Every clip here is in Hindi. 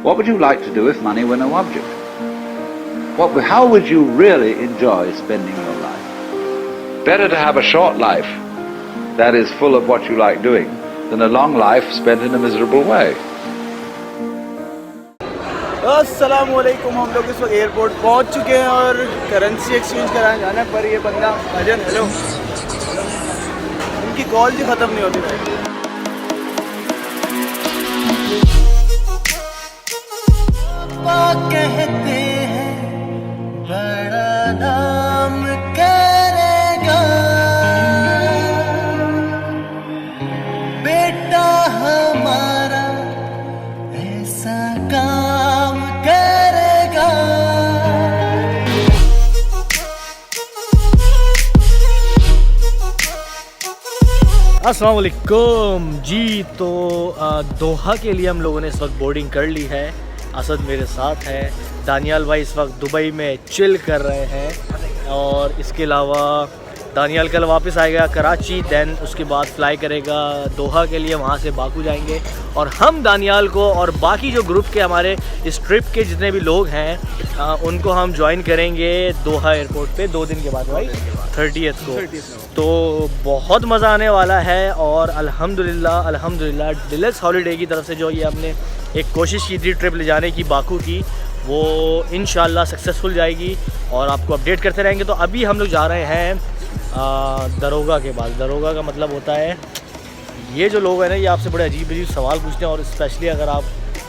What would you like to do if money were no object? How would you really enjoy spending your life? Better to have a short life that is full of what you like doing than a long life spent in a miserable way. अस्सलाम वालेकुम। हम लोग इस वक्त एयरपोर्ट पहुंच चुके हैं और करेंसी एक्सचेंज कराने जाना है। पर ये बंदा अजन, हेलो, उनकी कॉल भी ख़त्म नहीं होती भाई। कहते हैं बड़ा नाम करेगा बेटा हमारा, ऐसा काम करेगा। अस्सलाम वालेकुम जी। तो दोहा के लिए हम लोगों ने इस वक्त बोर्डिंग कर ली है। असद मेरे साथ है, दानियाल भाई इस वक्त दुबई में चिल कर रहे हैं और इसके अलावा दानियाल कल वापस आएगा कराची, दैन उसके बाद फ्लाई करेगा दोहा के लिए, वहाँ से बाकू जाएंगे और हम दानियाल को और बाकी जो ग्रुप के हमारे इस ट्रिप के जितने भी लोग हैं उनको हम ज्वाइन करेंगे दोहा एयरपोर्ट पे 2 दिन के बाद भाई 30th को। तो बहुत मज़ा आने वाला है और अल्हम्दुलिल्लाह डिलक्स हॉलीडे की तरफ से जो ये हमने एक कोशिश की थी ट्रिप ले जाने की बाकू की, वो इंशाल्लाह सक्सेसफुल जाएगी और आपको अपडेट करते रहेंगे। तो अभी हम लोग जा रहे हैं दरोगा के पास। दरोगा का मतलब होता है, ये जो लोग हैं ना ये आपसे बड़े अजीब सवाल पूछते हैं और स्पेशली अगर आप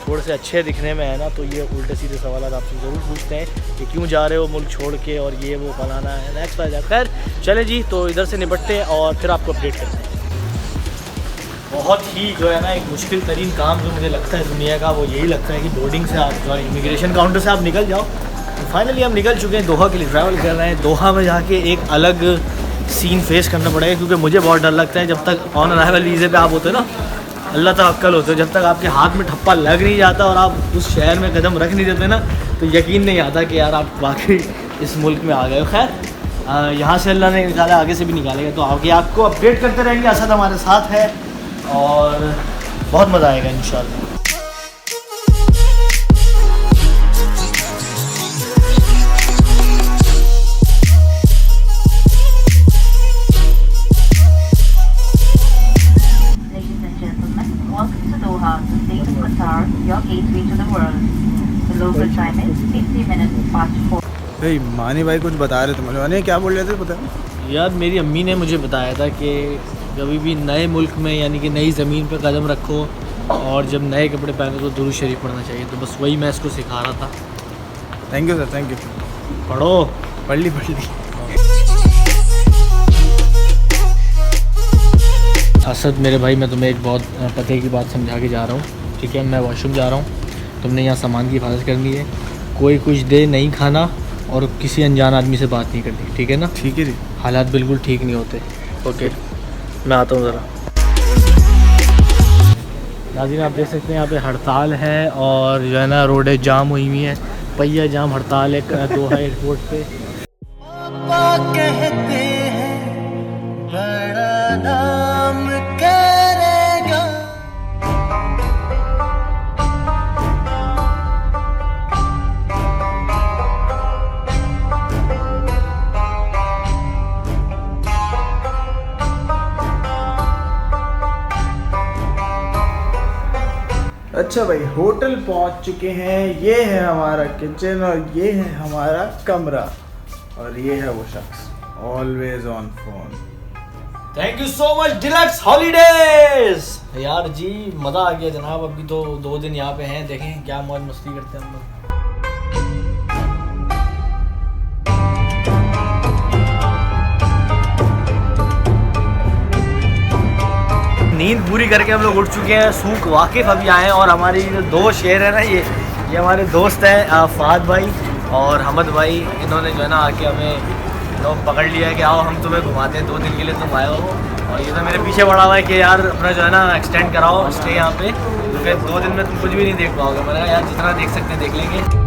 थोड़े से अच्छे दिखने में है ना तो ये उल्टे सीधे सवाल आपसे ज़रूर पूछते हैं कि क्यों जा रहे हो मुल्क छोड़ के और ये वो फलाना है नेक्स्ट वाला। खैर चले जी, तो इधर से निपटते हैं और फिर आपको अपडेट करते हैं। बहुत ही जो है ना एक मुश्किल तरीन काम जो मुझे लगता है दुनिया का, वो यही लगता है कि बोर्डिंग से आप जो इमिग्रेशन काउंटर से आप निकल जाओ। तो फाइनली हम निकल चुके हैं, दोहा के लिए ट्रैवल कर रहे हैं। दोहा में जाके एक अलग सीन फेस करना पड़ेगा क्योंकि मुझे बहुत डर लगता है जब तक ऑन अराइवल वीज़े पे आप होते हो ना, अल्लाह तवक्कल होते हो, जब तक आपके हाथ में ठप्पा लग नहीं जाता और आप उस शहर में कदम रख नहीं देते ना तो यकीन नहीं आता कि यार आप वाकई इस मुल्क में आ गए हो। खैर यहाँ से अल्लाह ने निकाला, आगे से भी निकालेगा, तो आगे आपको अपडेट करते रहेंगे। असद हमारे साथ है और बहुत मज़ा आएगा इंशाल्लाह। भाई मानी भाई कुछ बता रहे थे मुझे, मानी क्या बोल रहे थे पता है? यार मेरी अम्मी ने मुझे बताया था कि कभी भी नए मुल्क में यानी कि नई ज़मीन पर कदम रखो और जब नए कपड़े पहनो तो दुरूद शरीफ पढ़ना चाहिए। तो बस वही मैं इसको सिखा रहा था। Thank you sir, thank you. पढ़ो, पढ़ ली। असद मेरे भाई, मैं तुम्हें एक बहुत पते की बात समझा के जा रहा हूँ, ठीक है? मैं वॉशरूम जा रहा हूँ, तुमने यहाँ सामान की हिफाजत करनी है, कोई कुछ दे नहीं खाना और किसी अनजान आदमी से बात नहीं करनी, ठीक है ना? ठीक है जी। हालात बिल्कुल ठीक नहीं होते। ओके, मैं आता हूँ ज़रा। नाज़रीन आप देख सकते हैं यहाँ पे हड़ताल है और जो है ना रोडें जाम हुई हुई हैं, पहिया जाम हड़ताल है दोहा एयरपोर्ट पे। कहते हैं बड़ा नाम करेगा। अच्छा भाई, होटल पहुंच चुके हैं। ये है हमारा किचन और ये है हमारा कमरा और ये है वो शख्स always on phone. Thank you so much deluxe holidays. यार जी मज़ा आ गया जनाब। अभी तो 2 दिन यहाँ पे हैं, देखें क्या मौज मस्ती करते हैं हम लोग। नींद पूरी करके हम लोग उठ चुके हैं, सूख वाकिफ अभी आए हैं और हमारी जो 2 शेर है ना ये हमारे दोस्त हैं फ़ाद भाई और हमद भाई। इन्होंने जो है ना आके हमें लोग पकड़ लिया है कि आओ हम तुम्हें घुमाते हैं, 2 दिन के लिए तुम आए हो। और ये तो मेरे पीछे पड़ा हुआ है कि यार अपना जो है ना एक्सटेंड कराओ स्टे यहाँ पे, क्योंकि 2 दिन में तुम कुछ भी नहीं देख पाओगे। मैंने कहा यार जितना देख सकते हैं देख लेंगे।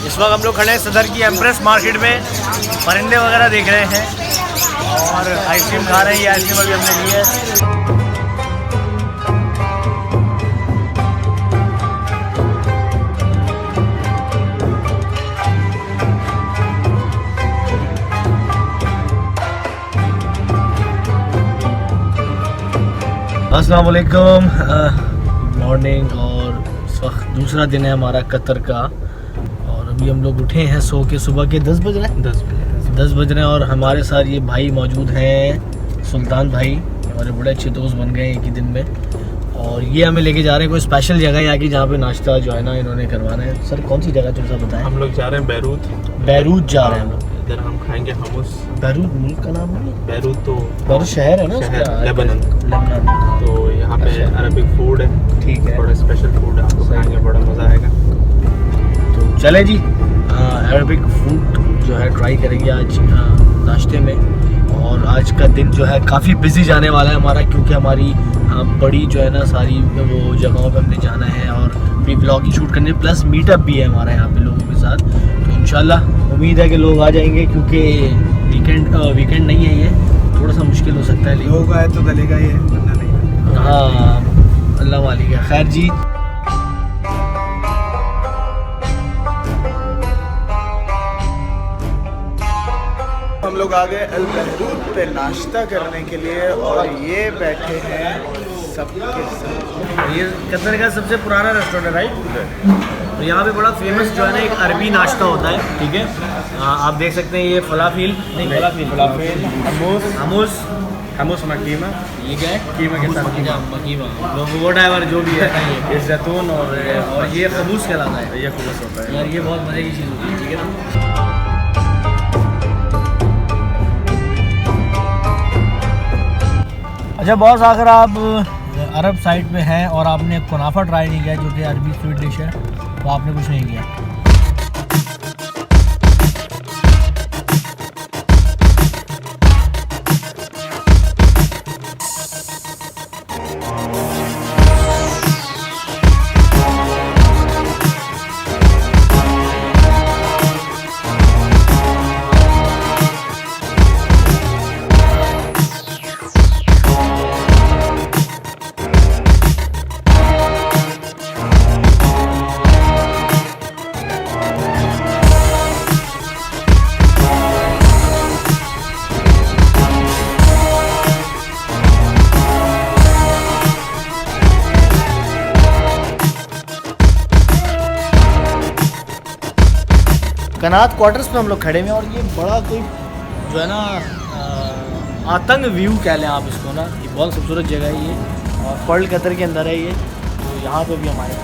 इस वक्त हम लोग खड़े हैं सदर की एम्प्रेस मार्केट में, परिंदे वगैरह देख रहे हैं और आइसक्रीम खा रहे हैं। ये आइसक्रीम अभी हमने ली है। अस्सलाम वालेकुम, मॉर्निंग। और इस वक्त दूसरा दिन है हमारा कतर का और अभी हम लोग उठे हैं सो के। सुबह के 10 बज रहे हैं, 10 बज रहे हैं और हमारे साथ ये भाई मौजूद हैं, सुल्तान भाई। हमारे बड़े अच्छे दोस्त बन गए एक ही दिन में। और ये हमें लेके जा रहे हैं कोई स्पेशल जगह यहाँ की जहाँ पे नाश्ता जो है ना इन्होंने करवाना है। सर कौन सी जगह जो सा बताएं? हम लोग जा रहे हैं बैरूत जा रहे हैं हम लोग। इधर हम खाएंगे हमूस। बैरूत मुल्क का नाम है? बैरूत तो बैरूत शहर है ना शहर, उसका? लेबनान। तो यहाँ पे अच्छा। अरबिक फूड है, ठीक है, बड़ा स्पेशल फूड है, आपको खाएंगे बड़ा मज़ा आएगा। तो चले जी, अरबिक फूड जो है ट्राई करेंगे आज नाश्ते में। और आज का दिन जो है काफ़ी बिजी जाने वाला है हमारा, क्योंकि हमारी बड़ी जो है ना सारी वो जगहों पे हमने जाना है और भी ब्लॉगिंग शूट करने, प्लस मीटअप भी है हमारा यहाँ पे लोगों के साथ। तो इंशाल्लाह उम्मीद है कि लोग आ जाएंगे, क्योंकि वीकेंड नहीं है, ये थोड़ा सा मुश्किल हो सकता है। लोग आए तो गलेगा ये, वरना नहीं। हाँ, अल्लाह वाली का खैर जी। हम लोग आ गए अल बहरूत पे नाश्ता करने के लिए और ये बैठे हैं सबके सब। ये कतर का सबसे पुराना रेस्टोरेंट है, राइट? और यहाँ पे बड़ा फेमस जो है ना एक अरबी नाश्ता होता है, ठीक है। आप देख सकते हैं ये फलाफिल हमूस हमूस मकीमा। ये क्या है? कीमा के साथ मकीमा, वो ड्राइवर जो भी है ये जैतून और ये खबूस कहलाता है। ये खुबूस होता है। यार ये बहुत मज़े की चीज़ होती है, ठीक है ना। अच्छा बॉस, अगर आप अरब साइड में हैं और आपने कुनाफा ट्राई नहीं किया, जो कि अरबी स्वीट डिश है, तो आपने कुछ नहीं किया। कनात क्वार्टर्स में हम लोग खड़े हुए हैं और ये बड़ा कोई जो है ना आतंक व्यू कह लें आप इसको ना, ये बहुत खूबसूरत जगह है ये, और पर्ल कतर के अंदर है ये। तो यहाँ पे भी हमारे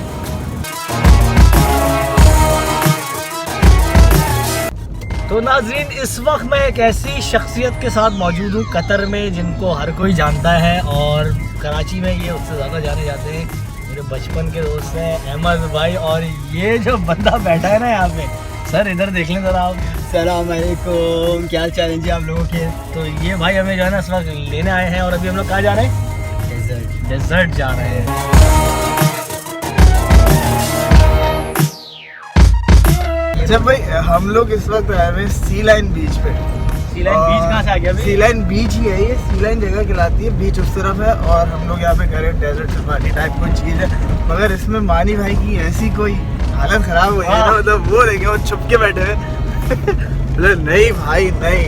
तो नाज़रीन, इस वक्त मैं एक ऐसी शख्सियत के साथ मौजूद हूँ कतर में जिनको हर कोई जानता है और कराची में ये उससे ज़्यादा जाने जाते हैं। मेरे बचपन के दोस्त हैं अहमद भाई, और ये जो बंदा बैठा है ना यहाँ पे, सर इधर देख लें ज़रा आप। सलाम अलैकुम, क्या चैलेंज है आप लोगों के? तो ये भाई हमें जो है ना इस वक्त लेने आए हैं और अभी हम लोग कहाँ जा रहे हैं? डेजर्ट जा रहे हैं। अच्छा भाई, हम लोग इस वक्त आए हुए सी लाइन बीच पे। सी लाइन बीच कहाँ से आ गया? सी लाइन बीच ही है ये, सी लाइन जगह कहलाती है, बीच उस तरफ है और हम लोग यहाँ पे खड़े डेजर्ट सफारी टाइप कोई चीज़ है। मगर इसमें मानी भाई की ऐसी कोई हालत खराब हुई है ना, मतलब वो देखे वो छुप के बैठे हुए। नहीं भाई नहीं।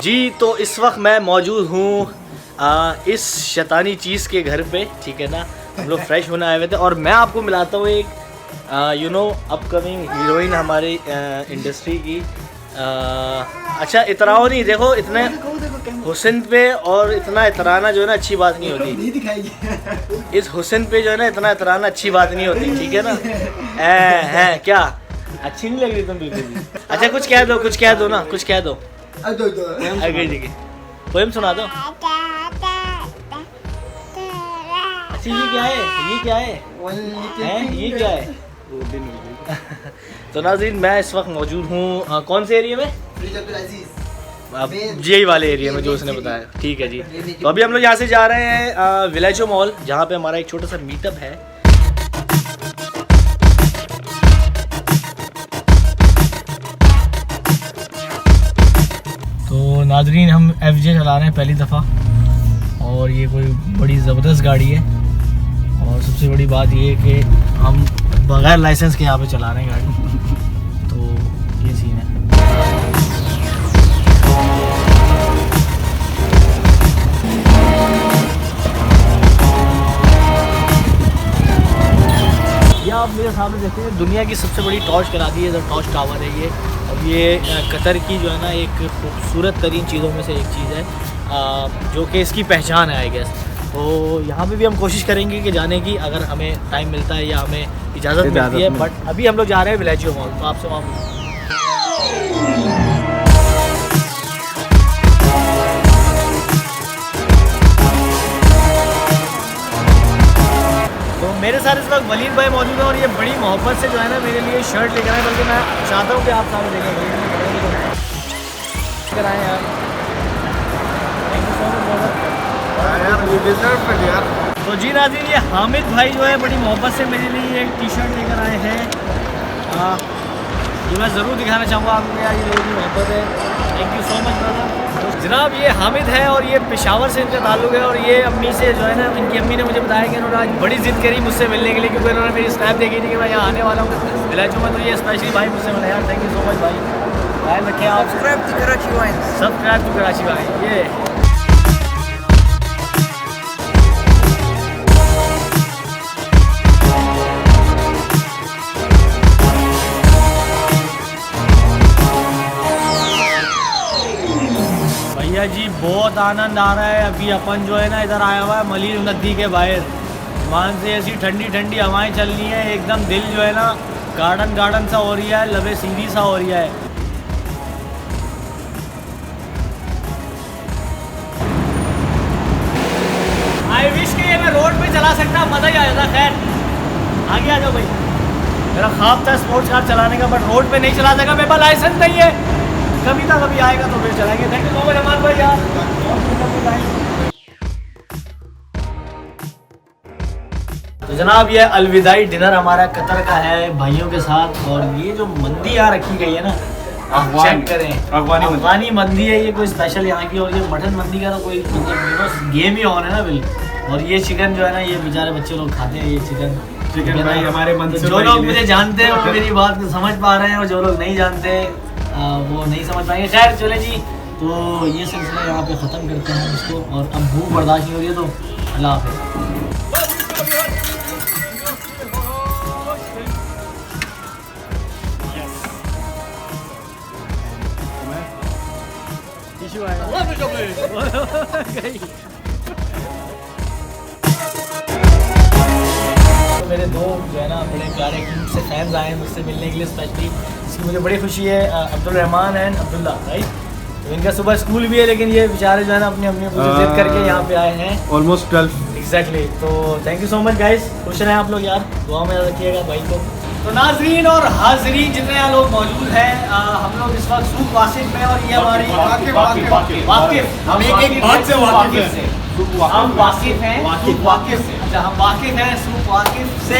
जी, तो इस वक्त मैं मौजूद हूँ इस शैतानी चीज़ के घर पे, ठीक है ना। हम लोग फ्रेश होने आए हुए थे और मैं आपको मिलाता हूँ एक अपकमिंग हीरोइन हमारी इंडस्ट्री की। अच्छा इतराओ नहीं, देखो इतने हुस्न पे और इतना इतराना जो है ना अच्छी बात नहीं होती। इस हुस्न पे जो है ना इतना इतराना अच्छी बात नहीं होती, ठीक है ना। है क्या अच्छी नहीं लग रही तुम बिल्कुल भी। अच्छा कुछ कह दो, कुछ कह दो ना, कुछ कह दो। आगे जी पोएम सुना दो। अच्छा ये क्या है, ये क्या है, हैं ये क्या है? तो नाज़रीन मैं इस वक्त मौजूद हूँ कौन से एरिया में? यही वाले एरिया में जो उसने बताया। ठीक है जी। तो अभी हम लोग यहाँ से जा रहे हैं विलेजो मॉल, जहाँ पे हमारा एक छोटा सा मीटअप है। तो नाज़रीन हम FJ चला रहे हैं पहली दफ़ा, और ये कोई बड़ी ज़बरदस्त गाड़ी है। और सबसे बड़ी बात ये है कि हम बगैर लाइसेंस के यहाँ पे चला रहे हैं गाड़ी। तो ये सीन है। ये आप मेरे सामने देखते हैं दुनिया की सबसे बड़ी टॉर्च करा दी है, जो टॉर्च टावर है ये। और ये कतर की जो है ना एक खूबसूरत तरीन चीज़ों में से एक चीज़ है, जो कि इसकी पहचान है आई गेस। तो यहाँ पे भी हम कोशिश करेंगे कि जाने की, अगर हमें टाइम मिलता है या हमें इजाज़त मिलती है। बट अभी हम लोग जा रहे हैं विलेजो मॉल, तो आपसे वहाँ तो मेरे साथ इस वक्त वलीद भाई मौजूद है, और ये बड़ी मोहब्बत से जो है ना मेरे लिए शर्ट लेकर आए, बल्कि मैं चाहता हूँ कि आप सारे देखें आए यार। Thank you so much. तो जी नाज़रीन ये हामिद भाई जो है बड़ी मोहब्बत से मेरे लिए एक टी शर्ट लेकर आए हैं। ये मैं ज़रूर दिखाना चाहूँगा आपको यार, ये लोगों की मोहब्बत है। Thank you so much brother. तो जनाब ये हामिद है, और ये पेशावर से इनका ताल्लुक़ है। और ये अम्मी से जो है ना, इनकी अम्मी ने मुझे बताया कि इन्होंने आज बड़ी ज़िद करी मुझसे मिलने के लिए, क्योंकि इन्होंने मेरी स्नैप देखी थी कि मैं यहाँ आने वाला हूँ विलेजो में। तो ये स्पेशली भाई मुझसे मिला यार। थैंक यू सो मच भाई। ख्याल रखें आप। सब्सक्राइब टू कराची भाई। ये जी बहुत आनंद आ रहा है। अभी अपन जो है ना इधर आया हुआ है मलिर नदी के बाहर, वहाँ से ऐसी ठंडी ठंडी हवाएं चल रही हैं, एकदम दिल जो है ना गार्डन गार्डन सा हो रही है, लबे सीधी सा हो रही है। आई विश के ये मैं रोड पे चला सकता, मज़ा ही आ जाता। खैर आगे आ जाओ भाई। मेरा ख्वाब था स्पोर्ट्स कार चलाने का, बट रोड पे नहीं चला सका, मेरे पास लाइसेंस नहीं है। कभी ना कभी आएगा तो फिर चलाएंगे। थैंक यू सो मच अमान भाई यार। तो जनाब ये अलविदाई डिनर हमारा कतर का है भाइयों के साथ। और ये जो मंदी यहाँ रखी गई है ना, आप चेक करें, अफगानी मंदी है ये, कोई स्पेशल यहाँ की। और ये मटन मंदी का तो कोई मतलब गेम ही ऑन है ना बिल। और ये चिकन जो है ना, ये बेचारे बच्चे लोग खाते हैं ये चिकन भाई हमारे मन से। जो लोग मुझे जानते हैं वो मेरी बात को समझ पा रहे हैं, और जो लोग नहीं जानते वो नहीं समझ पाएंगे। खैर चले जी, तो ये सिलसिला यहाँ पे ख़त्म करते हैं इसको। और अब भूख बर्दाश्त नहीं हो रही है, तो अल्लाह हाफ़िज़। मेरे दो जो है ना बड़े प्यारे से फैंस आए हैं मुझसे मिलने के लिए स्पेशली, इसकी मुझे बड़ी खुशी है। Abdul Rahman and Abdullah right. तो इनका सुबह स्कूल भी है, लेकिन ये बेचारे जो है ना अपनी अम्मी को जिद करके यहाँ पे आए हैं। Almost 12 exactly. तो thank you so much guys, खुश रहें आप लोग यार, दुआ में याद रखिएगा भाई को। तो नाजरीन और हाजरीन जितने यहाँ लोग मौजूद हैं, हम लोग इस वक्त सूक वासिफ में, और ये हमारी वाकिफ हम एक बात से वाकिफ से हम वाकिफ हैं, वाकिफ से। अच्छा हम वाकिफ हैं सूक वाकिफ से।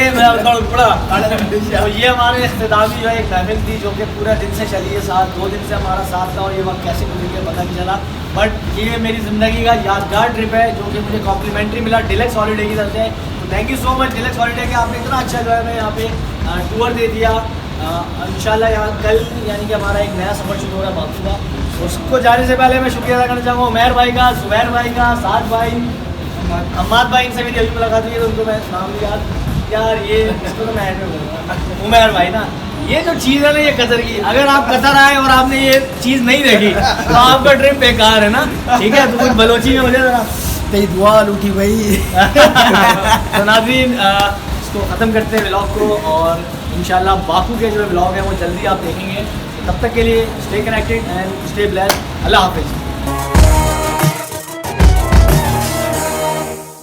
तो ये हमारे इख्तितामी जो है एक महफिल थी, जो कि पूरा दिन से चली है, 2 दिन से हमारा साथ था। और ये वक्त कैसे गुजर गया पता नहीं चला, बट ये मेरी ज़िंदगी का यादगार ट्रिप है, जो कि मुझे कॉम्प्लीमेंट्री मिला डिलक्स हॉलीडे की तरफ से। तो thank you so much deluxe holiday के, आपने इतना अच्छा जो है मैं यहाँ पे टूर दे दिया। इंशाल्लाह यहाँ कल यानी कि हमारा एक नया सफ़र शुरू हो रहा है बापू का। उसको जाने से पहले मैं शुक्रिया अदा करना चाहूँगा उमैर भाई का, जुबैर भाई का, साद भाई, अम्माद भाई, इनसे मेरी अभी मुलाकात हुई है, तो उनको मैं नाम लिया यार, ये इसको तो मैं ऐड में बोलूँगा उमैर भाई ना। ये जो चीज़ है ना ये कतर की, अगर आप कतर आए और आपने ये चीज़ नहीं देखी तो आपका ट्रिप बेकार है ना। ठीक है, तो कुछ बलोची में मुझे ज़रा तेरी दुआ लूटी भाई। तो नाज़रीन इसको ख़त्म करते हैं व्लॉग को, और इंशाल्लाह बाकू के जो ब्लॉग है वो जल्दी आप देखेंगे। तब तक के लिए stay connected and stay blessed. अल्लाह हाफिज़।